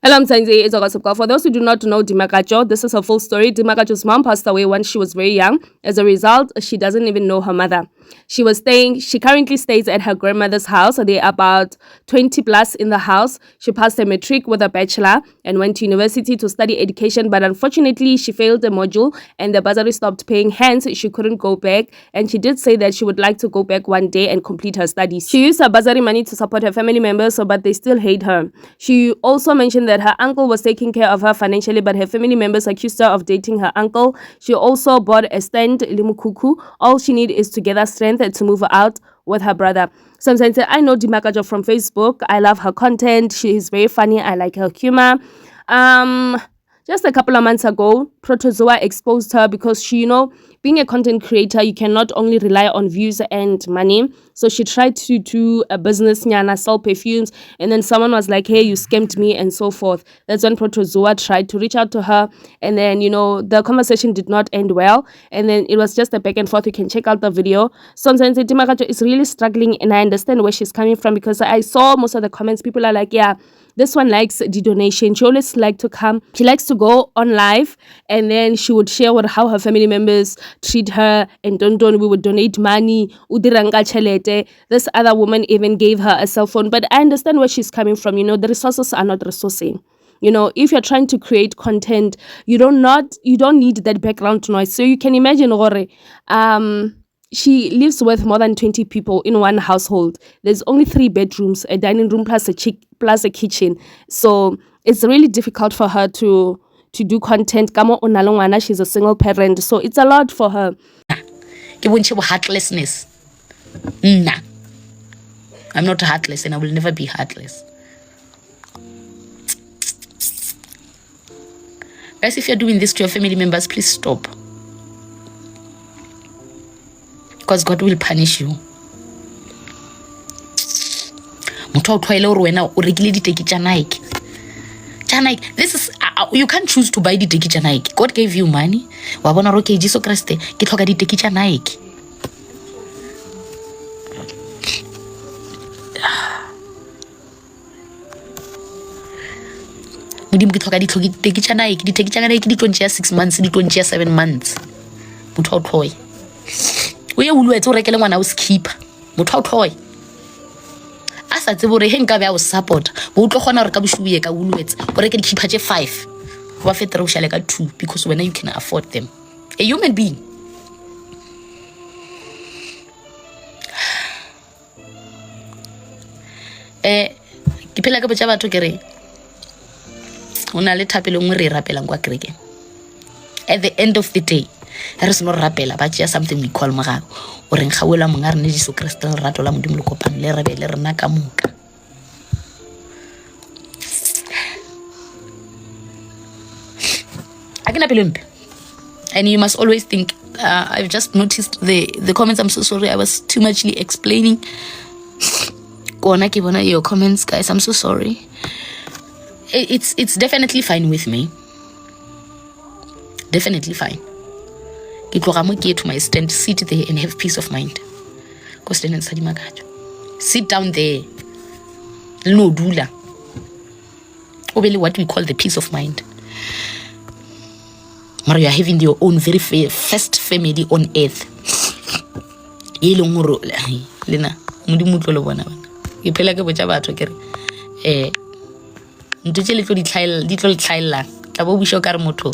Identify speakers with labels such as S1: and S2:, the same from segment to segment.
S1: Hello, I'm Sanjay. It's August. For those who do not know Dimakajo, this is her full story. Dimakajo's mom passed away when she was very young. As a result, she doesn't even know her mother. She currently stays at her grandmother's house. There are about 20 plus in the house. She passed her matric with a bachelor and went to university to study education, but unfortunately, she failed the module and the bursary stopped paying. Hence, she couldn't go back. And she did say that she would like to go back one day and complete her studies. She used her bursary money to support her family members, but they still hate her. She also mentioned that her uncle was taking care of her financially, but her family members accused her of dating her uncle. She also bought a stand, Limukuku. All she needs is to gather strength to move out with her brother. Sometimes I know Dimakajo from Facebook. I love her content. She is very funny. I like her humor. Just a couple of months ago, Protozoa exposed her because she, being a content creator, you cannot only rely on views and money. So she tried to do a business, nyana, sell perfumes, and then someone was like, hey, you scammed me, and so forth. That's when Protozoa tried to reach out to her, and then, the conversation did not end well, and then it was just a back and forth. You can check out the video. Sometimes Dimakajo is really struggling, and I understand where she's coming from because I saw most of the comments. People are like, yeah, this one likes the donation. She always likes to come. She likes to go on live and then she would share how her family members treat her and we would donate money. Udiranga chelete. This other woman even gave her a cell phone. But I understand where she's coming from. The resources are not resourcing. If you're trying to create content, you don't need that background noise. So you can imagine, she lives with more than 20 people in one household. There's only 3 bedrooms, a dining room plus a kitchen. So it's really difficult for her to do content. She's a single parent, so it's a lot for her.
S2: Heartlessness. Nah. I'm not heartless and I will never be heartless. Guys, if you're doing this to your family members, please stop. Because God will punish you. This is you can't choose to buy the teki Nike. God gave you money. Wabona roke Jesus Christ ke tlhoka di teki Nike. Modimo ke tlhoka di teki Nike. Di teki Nike di 26 months, di 27 months. Motho o tlhoy. O ye ulwetse o rekele ngwana o skipper. Motho o tlhoy. Asa tsebo re henka ba o support bo tlo gona re ka boshuye ka ulwetse o reke di keeper tse 5 ba fetera o shale ka 2 because when you can afford them, a human being. Ke phela ka botsa batho ke re ona le thapelo ngwe re rapela ngwa kereke. At the end of the day, there is no rapela but just something we call morago o reng gawela monga rene Jesu Kriste le rato la modimo le kopana le rebe le rena ka moka. Akena pelumpe. And you must always think, I've just noticed the comments. I'm so sorry, I was too muchly explaining. Kona ke bona your comments, guys. I'm so sorry. It's definitely fine with me. Definitely fine. Get to my stand, sit there and have peace of mind. Sit down there. No dula. Obele what we call the peace of mind. Mara, you are having your own very first family on earth. Lena, modimo tlolo bona bana. Ke phela ke botsa batho kere ntse le tlo di tlaila ka bo busho ka re motho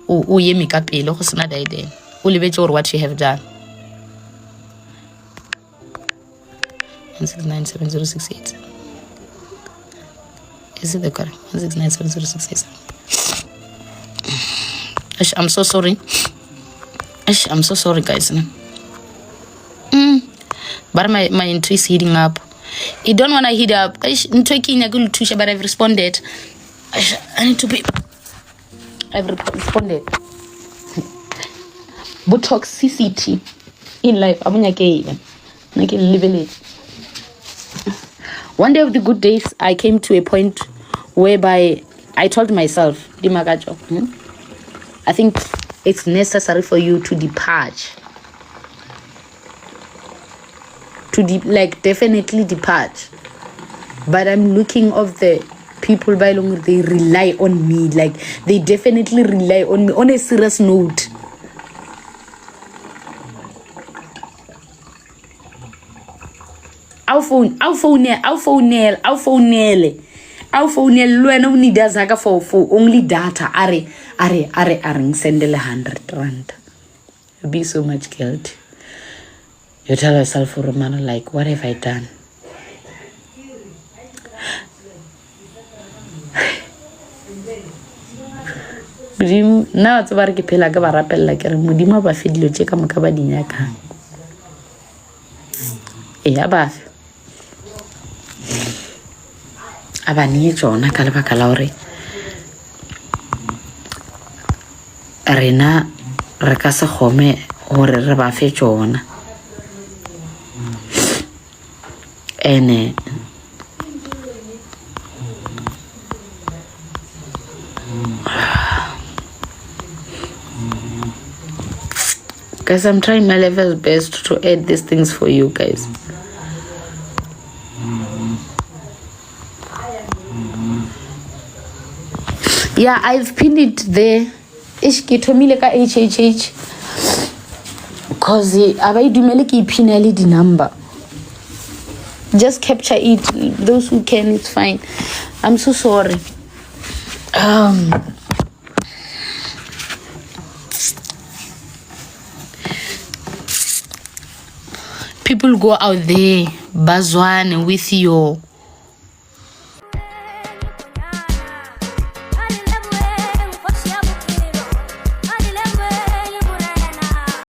S2: o yeme ka pele go sena daiden. O lebetse or what you have done. 1697068. Is it the correct? 1697068. I'm so sorry. I'm so sorry, guys. But my entry is heating up. You don't want to heat up. I'm talking a good touch, but I've responded. I need to be. I've responded. But toxicity in life, I'm not even. I can live in it. One day of the good days, I came to a point whereby I told myself, Dimakajo, I think it's necessary for you to depart. Definitely depart. But I'm looking of the people by long they rely on me, like they definitely rely on me on a serious note. Au phone lwena o need zaka for only data are sendele 100 rand. You'll be so much guilty. You tell yourself for a man, like, what have I done? Now it's about to pay like a rappel like a Mudima ba fidlo check a macabadiaka. Abaf Abani John Calva Calore Arena Racasa Home or Rabafe John and guys, I'm trying my level best to add these things for you guys. Yeah, I've pinned it there. Ishkitomile ka HHH. Cause abaidumele ki pinali the number. Just capture it. Those who can, it's fine. I'm so sorry. People go out there, Bazwan, with your